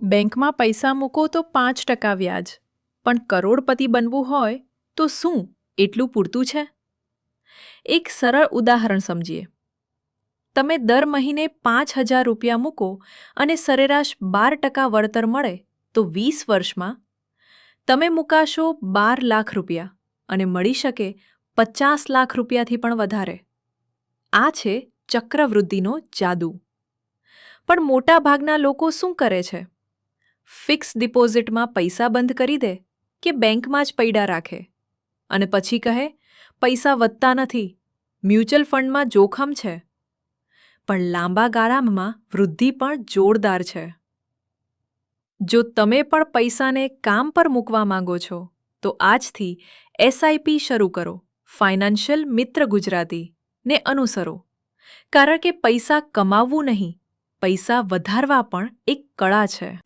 બેંકમાં પૈસા મૂકો તો 5% વ્યાજ, પણ કરોડપતિ બનવું હોય તો શું એટલું પૂરતું છે? એક સરળ ઉદાહરણ સમજીએ. તમે દર મહિને 5,000 મૂકો અને સરેરાશ 12% વળતર મળે તો 20 વર્ષમાં તમે મૂકાશો 12 લાખ રૂપિયા અને મળી શકે 50 લાખ રૂપિયાથી પણ વધારે. આ છે ચક્રવૃદ્ધિનો જાદુ. પણ મોટા ભાગના લોકો શું કરે છે? ફિક્સ ડિપોઝિટમાં પૈસા બંધ કરી દે કે બેંકમાં જ પૈડા રાખે અને પછી કહે પૈસા વધતા નથી, મ્યુચ્યુઅલ ફંડમાં જોખમ છે. પણ લાંબા ગાળામાં વૃદ્ધિ પણ જોરદાર છે. જો તમે પણ પૈસાને કામ પર મૂકવા માંગો છો તો આજથી એસઆઈપી શરૂ કરો. ફાઇનાન્શિયલ મિત્ર ગુજરાતી ને અનુસરો, કારણ કે પૈસા કમાવવું નહીં, પૈસા વધારવા પણ એક કળા છે.